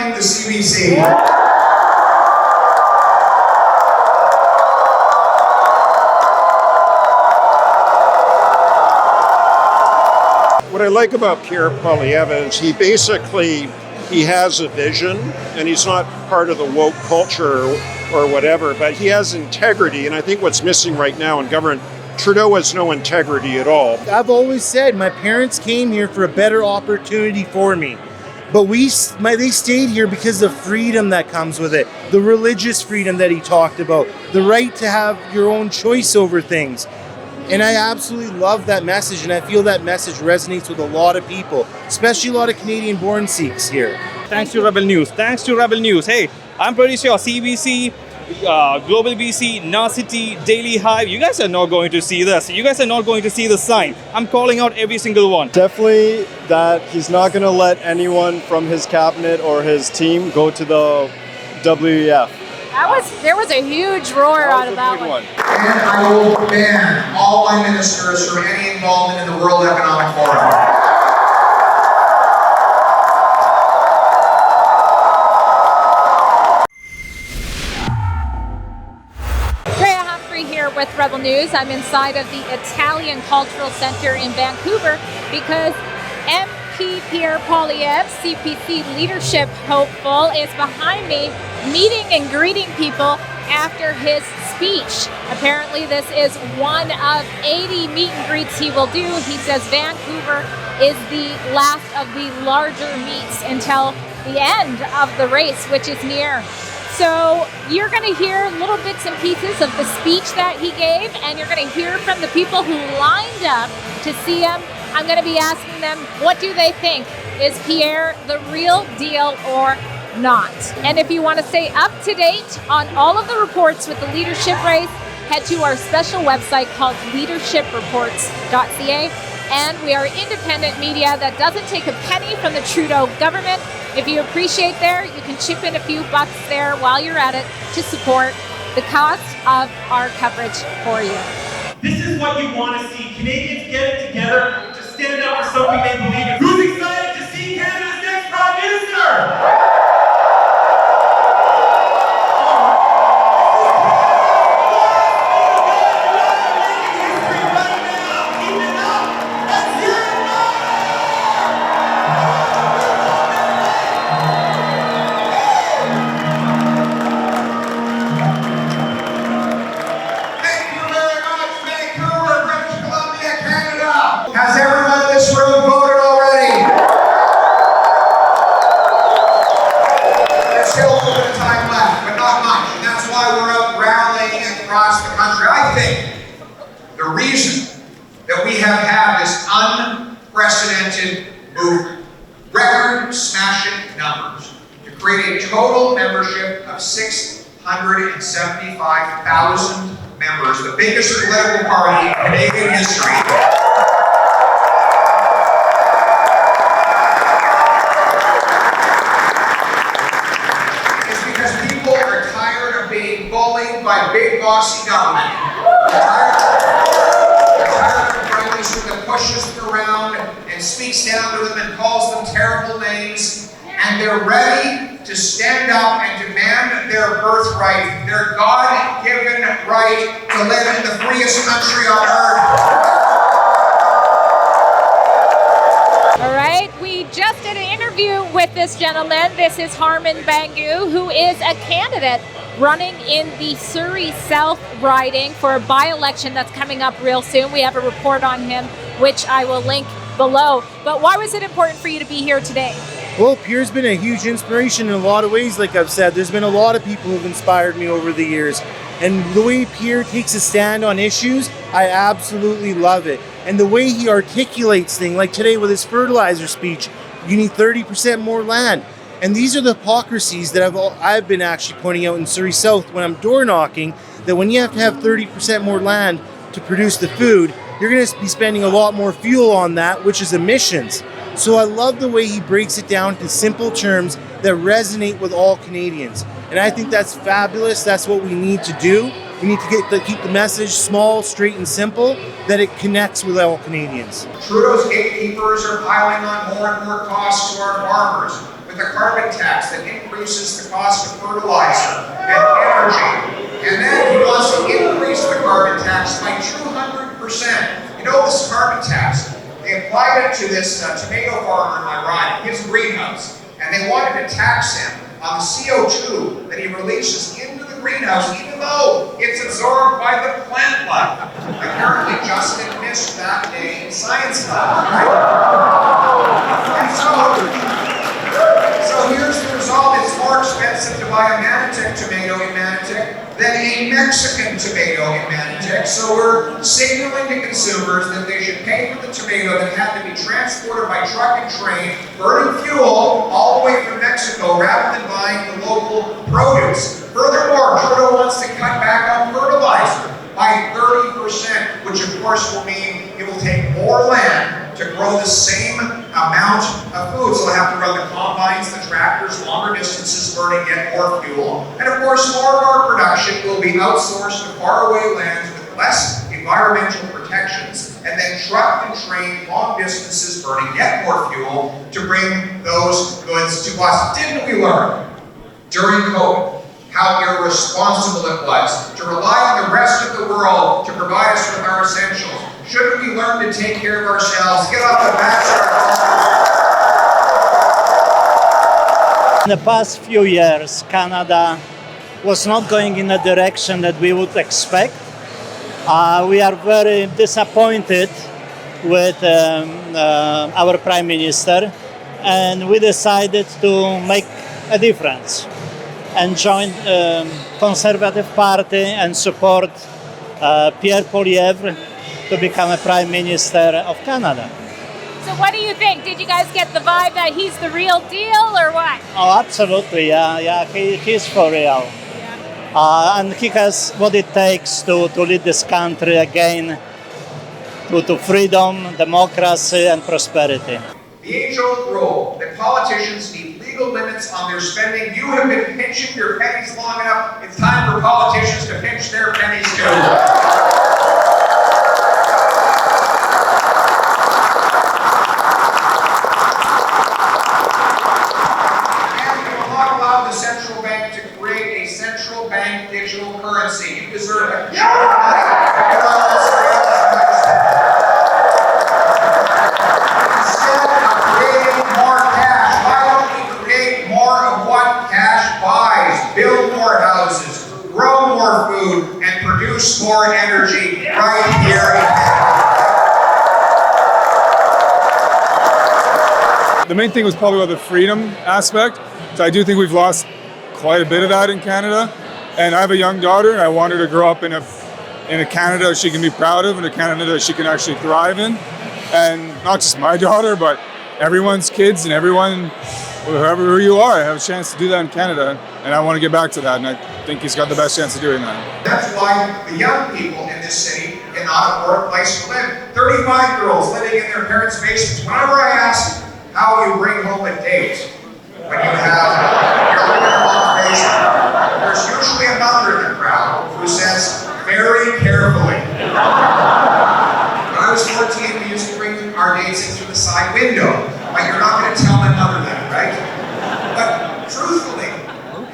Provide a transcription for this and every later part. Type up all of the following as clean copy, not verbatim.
joining the CBC. What I like about Pierre Poilievre is he has a vision, and he's not part of the woke culture or whatever, but he has integrity, and I think what's missing right now in government, Trudeau has no integrity at all. I've always said my parents came here for a better opportunity for me. But they stayed here because of the freedom that comes with it, the religious freedom that he talked about, the right to have your own choice over things. And I absolutely love that message, and I feel that message resonates with a lot of people, especially a lot of Canadian-born Sikhs here. Thanks to Rebel News. Thanks to Rebel News. Hey, I'm pretty sure CBC, Global BC, Narcity, Daily Hive, you guys are not going to see this. You guys are not going to see the sign. I'm calling out every single one. Definitely that he's not going to let anyone from his cabinet or his team go to the WEF. There was a huge roar out of that one. And I will ban all my ministers from any involvement in the World Economic Forum. Drea Humphrey here with Rebel News. I'm inside of the Italian Cultural Center in Vancouver because MP Pierre Poilievre, CPC leadership hopeful, is behind me meeting and greeting people after his speech. Apparently this is one of 80 meet and greets he will do. He says Vancouver is the last of the larger meets until the end of the race, which is near. So you're going to hear little bits and pieces of the speech that he gave, and you're going to hear from the people who lined up to see him. I'm going to be asking them, what do they think? Is Pierre the real deal or not? And if you want to stay up to date on all of the reports with the leadership race, head to our special website called leadershipreports.ca. And we are independent media that doesn't take a penny from the Trudeau government. If you appreciate there, you can chip in a few bucks there while you're at it to support the cost of our coverage for you. This is what you want to see. Canadians get it together to stand up for something they believe in. Who's excited to see Canada's next Prime Minister? Has everyone in this room voted already? There's still a little bit of time left, but not much, and that's why we're out rallying across the country. I think the reason that we have had this unprecedented movement, record-smashing numbers, to create a total membership of 675,000 members, the biggest political party in Canadian history. By big bossy government. They're tired of Prime Minister that pushes them around and speaks down to them and calls them terrible names, and they're ready to stand up and demand their birthright, their God-given right to live in the freest country on earth. All right, we just did an interview with this gentleman. This is Harman Bangu, who is a candidate running in the Surrey South riding for a by-election that's coming up real soon. We have a report on him, which I will link below. But why was it important for you to be here today? Well, Pierre's been a huge inspiration in a lot of ways, like I've said. There's been a lot of people who've inspired me over the years. And the way Pierre takes a stand on issues, I absolutely love it. And the way he articulates things, like today with his fertilizer speech, you need 30% more land. And these are the hypocrisies that I've been actually pointing out in Surrey South when I'm door knocking, that when you have to have 30% more land to produce the food, you're going to be spending a lot more fuel on that, which is emissions. So I love the way he breaks it down to simple terms that resonate with all Canadians. And I think that's fabulous. That's what we need to do. We need to keep the message small, straight, and simple, that it connects with all Canadians. Trudeau's gatekeepers are piling on more and more costs to our farmers with a carbon tax that increases the cost of fertilizer and energy. And then he wants to increase the carbon tax by 200%. You know, this carbon tax, they applied it to this tomato farmer in my ride, his greenhouse, and they wanted to tax him on the CO2 that he releases into the greenhouse, even though it's absorbed by the plant life. Apparently, Justin missed that day in science class, right? And so here's the result. It's more expensive to buy a Manotick tomato in Manotick than a Mexican tomato in Manotick. So we're signaling to consumers that they should pay for the tomato that had to be transported by truck and train, burning fuel all the way from Mexico rather than buying the local produce. Furthermore, Trudeau wants to cut back on fertilizer by 30%, which of course will mean it will take more land to grow the same amount of food. So they'll have to run the combines, the tractors, longer distances, burning yet more fuel. And of course, more of our production will be outsourced to faraway lands with less environmental protections, and then trucked and trained long distances, burning yet more fuel to bring those goods to us. Didn't we learn during COVID how irresponsible it was to rely on the rest of the world to provide us with our essentials? Shouldn't we learn to take care of ourselves, get off the backs of our In the past few years, Canada was not going in a direction that we would expect. We are very disappointed with our Prime Minister, and we decided to make a difference and join Conservative Party and support Pierre Poilievre to become a Prime Minister of Canada. So what do you think? Did you guys get the vibe that he's the real deal or what? Oh, absolutely, yeah, he's for real. And he has what it takes to lead this country again to freedom, democracy, and prosperity. The age-old rule that politicians need legal limits on their spending. You have been pinching your pennies long enough. It's time for politicians to pinch their pennies too. Central bank to create a central bank digital currency. You deserve a Instead of creating more cash, why don't we create more of what cash buys? Build more houses, grow more food, and produce more energy right here in Canada. The main thing was probably about the freedom aspect. So I do think we've lost quite a bit of that in Canada. And I have a young daughter, and I want her to grow up in a Canada she can be proud of, and a Canada she can actually thrive in. And not just my daughter, but everyone's kids and everyone, whoever you are, have a chance to do that in Canada. And I want to get back to that, and I think he's got the best chance of doing that. That's why the young people in this city cannot afford a place to live. 35-year-olds living in their parents' basements. Whenever I ask how you bring home a date, when you have your living room basement, there's usually a mother in the crowd who says, very carefully. When I was 14, we used to bring our dates in through the side window. Like, you're not going to tell my mother that, right? But truthfully,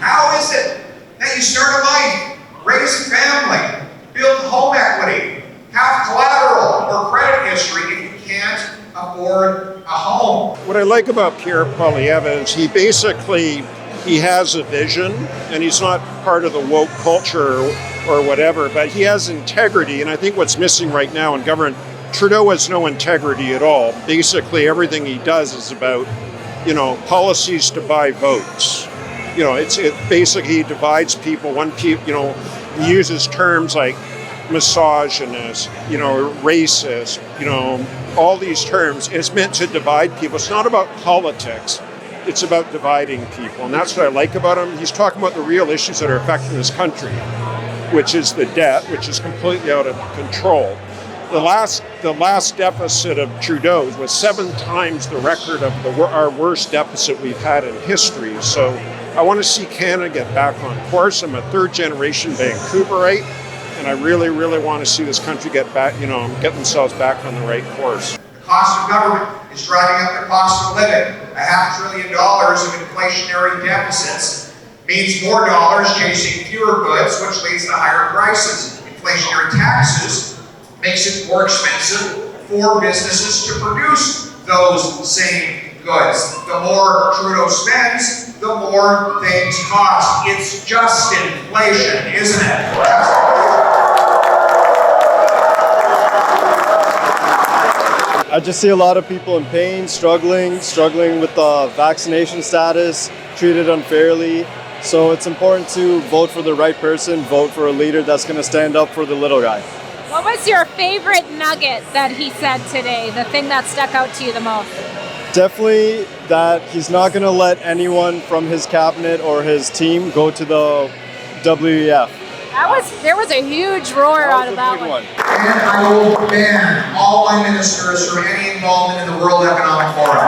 how is it that you start a life, raise a family, build home equity, have collateral or credit history if you can't afford a home? What I like about Pierre Poilievre is he has a vision, and he's not part of the woke culture or whatever, but he has integrity. And I think what's missing right now in government, Trudeau has no integrity at all. Basically, everything he does is about, policies to buy votes. It basically he divides people. He uses terms like misogynist, racist, all these terms. It's meant to divide people. It's not about politics. It's about dividing people. And that's what I like about him. He's talking about the real issues that are affecting this country, which is the debt, which is completely out of control. The last deficit of Trudeau's was 7 times the record of our worst deficit we've had in history. So I want to see Canada get back on course. I'm a third-generation Vancouverite. and I really, really want to see this country get back, get themselves back on the right course. The cost of government is driving up the cost of living. $500 billion of inflationary deficits means more dollars chasing fewer goods, which leads to higher prices. Inflationary taxes makes it more expensive for businesses to produce those same goods. The more Trudeau spends, the more things cost. It's just inflation, isn't it? I just see a lot of people in pain, struggling with the vaccination status, treated unfairly. So it's important to vote for the right person, vote for a leader that's going to stand up for the little guy. What was your favorite nugget that he said today? The thing that stuck out to you the most? Definitely that he's not going to let anyone from his cabinet or his team go to the WEF. There was a huge roar out of that one. And I will ban all my ministers from any involvement in the World Economic Forum.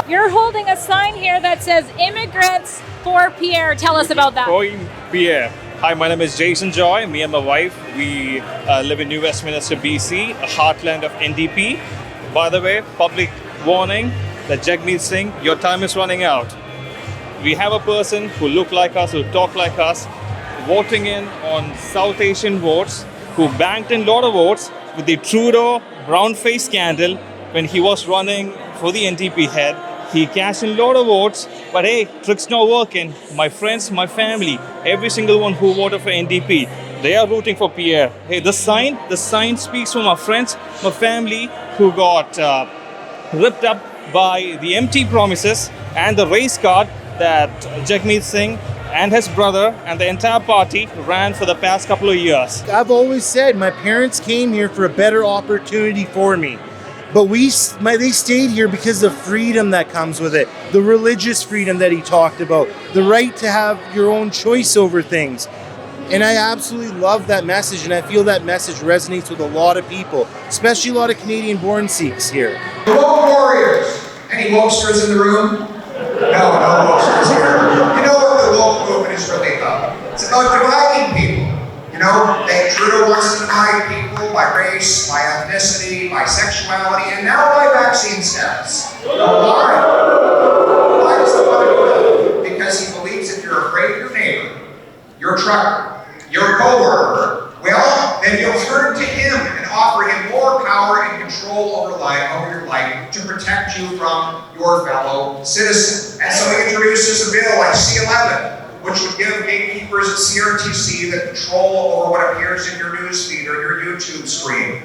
You're holding a sign here that says Immigrants for Pierre. Tell us about that. For Pierre. Hi, my name is Jason Joy. Me and my wife, we live in New Westminster, BC, a heartland of NDP. By the way, public warning that Jagmeet Singh, your time is running out. We have a person who look like us, who talk like us, voting in on South Asian votes, who banked in a lot of votes with the Trudeau brown face scandal when he was running for the NDP head. He cashed in a lot of votes, but hey, tricks not working. My friends, my family, every single one who voted for NDP, they are rooting for Pierre. Hey, the sign speaks for my friends, my family who got ripped up by the empty promises and the race card that Jagmeet Singh and his brother and the entire party ran for the past couple of years. I've always said my parents came here for a better opportunity for me. But they stayed here because of freedom that comes with it. The religious freedom that he talked about. The right to have your own choice over things. And I absolutely love that message, and I feel that message resonates with a lot of people, especially a lot of Canadian-born Sikhs here. The woke warriors. Any wokesters in the room? No wokesters here. You know what the woke movement is really about? It's about dividing people. Trudeau wants to divide people by race, by ethnicity, by sexuality, and now by vaccine status. Why? Why does he want to do that? Because he believes if you're afraid of your neighbor, your trucker, your co-worker, well, then you'll turn to him and offer him more power and control over your life to protect you from your fellow citizen. And so he introduces a bill like C-11, which would give gatekeepers at CRTC the control over what appears in your newsfeed or your YouTube screen,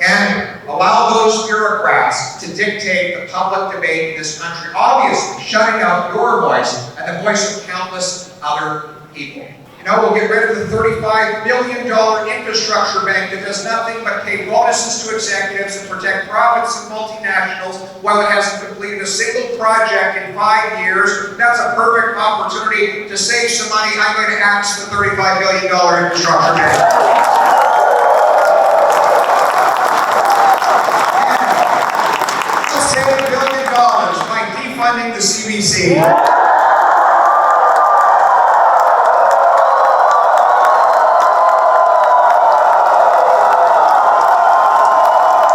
and allow those bureaucrats to dictate the public debate in this country, obviously shutting out your voice and the voice of countless other people. We'll get rid of the $35 billion infrastructure bank that does nothing but pay bonuses to executives and protect profits of multinationals while it hasn't completed a single project in 5 years. That's a perfect opportunity to save some money. I'm going to axe the $35 billion infrastructure bank. I'll save $1 billion by defunding the CBC.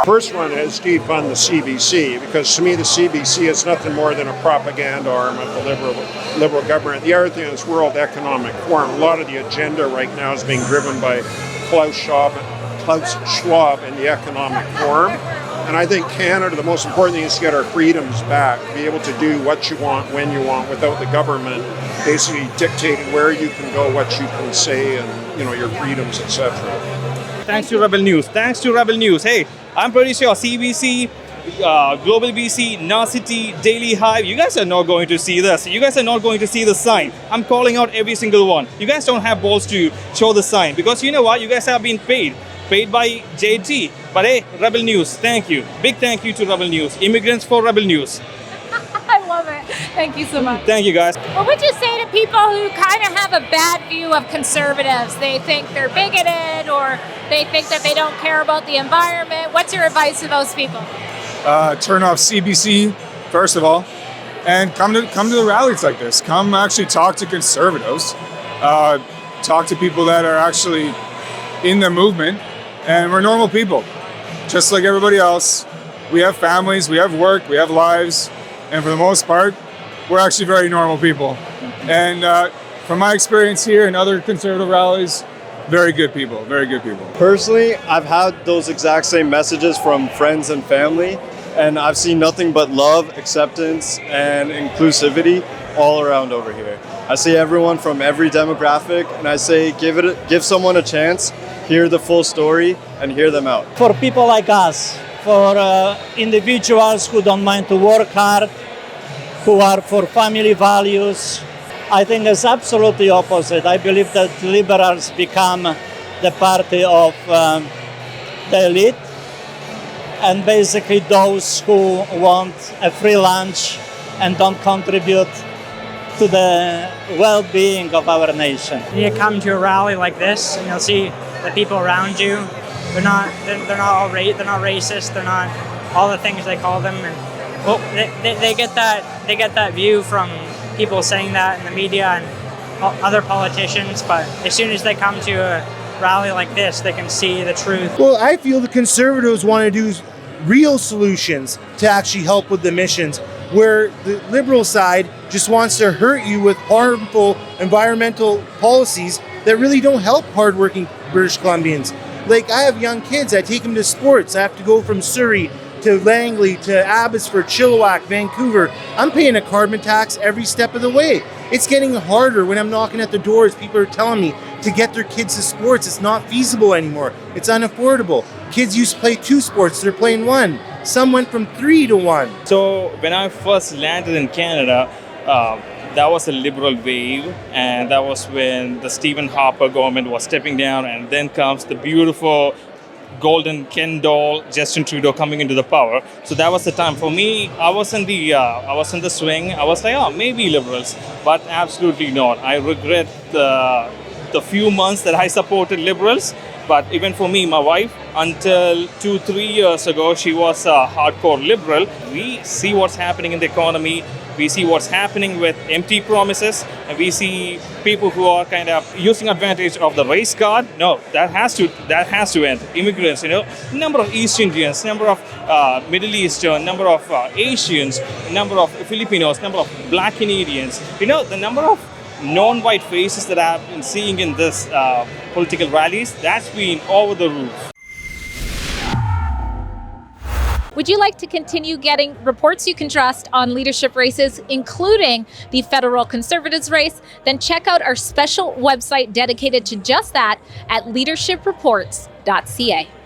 First one is defund the CBC, because to me the CBC is nothing more than a propaganda arm of the liberal government. The other thing is World Economic Forum. A lot of the agenda right now is being driven by Klaus Schwab and the Economic Forum. And I think Canada, the most important thing is to get our freedoms back, be able to do what you want, when you want, without the government basically dictating where you can go, what you can say, and your freedoms, etc. Thanks to Rebel News. Hey, I'm pretty sure CBC, Global BC, City, Daily Hive, you guys are not going to see this. You guys are not going to see the sign. I'm calling out every single one. You guys don't have balls to show the sign because you know what? You guys have been paid by JT. But hey, Rebel News, thank you. Big thank you to Rebel News. Immigrants for Rebel News. I love it. Thank you so much. Thank you, guys. What would you say to people who kind of have a bad view of conservatives? They think they're bigoted or they think that they don't care about the environment. What's your advice to those people? Turn off CBC, first of all, and come to the rallies like this. Come actually talk to conservatives. Talk to people that are actually in the movement. And we're normal people, just like everybody else. We have families, we have work, we have lives. And for the most part, we're actually very normal people. And from my experience here and other conservative rallies, very good people, very good people. Personally, I've had those exact same messages from friends and family, and I've seen nothing but love, acceptance, and inclusivity all around over here. I see everyone from every demographic, and I say give someone a chance, hear the full story, and hear them out. For people like us, for individuals who don't mind to work hard, who are for family values, I think it's absolutely opposite. I believe that liberals become the party of the elite, and basically those who want a free lunch and don't contribute to the well-being of our nation. You come to a rally like this, and you'll see the people around you. They're not racist. They're not all the things they call them, and well, they get that view from people saying that in the media and other politicians. But as soon as they come to a rally like this, they can see the truth. Well, I feel the conservatives want to do real solutions to actually help with emissions, where the liberal side just wants to hurt you with harmful environmental policies that really don't help hardworking British Columbians. Like, I have young kids, I take them to sports, I have to go from Surrey to Langley to Abbotsford, Chilliwack, Vancouver. I'm paying a carbon tax every step of the way. It's getting harder when I'm knocking at the doors. People are telling me to get their kids to sports. It's not feasible anymore. It's unaffordable. Kids used to play 2 sports, they're playing 1. Some went from 3 to 1. So when I first landed in Canada, that was a liberal wave, and that was when the Stephen Harper government was stepping down, and then comes the beautiful golden Ken doll Justin Trudeau coming into the power. So that was the time for me. I was in the swing. I was like, oh, maybe liberals, but absolutely not. I regret the few months that I supported liberals. But even for me, my wife, until 2-3 years ago, she was a hardcore liberal. We see what's happening in the economy. We see what's happening with empty promises, and we see people who are kind of using advantage of the race card. No, that has to end. Immigrants, number of East Indians, number of Middle Eastern, number of Asians, number of Filipinos, number of Black Canadians. The number of non-white faces that I've been seeing in this political rallies, that's been over the roof. Would you like to continue getting reports you can trust on leadership races, including the federal Conservatives race? Then check out our special website dedicated to just that at leadershipreports.ca.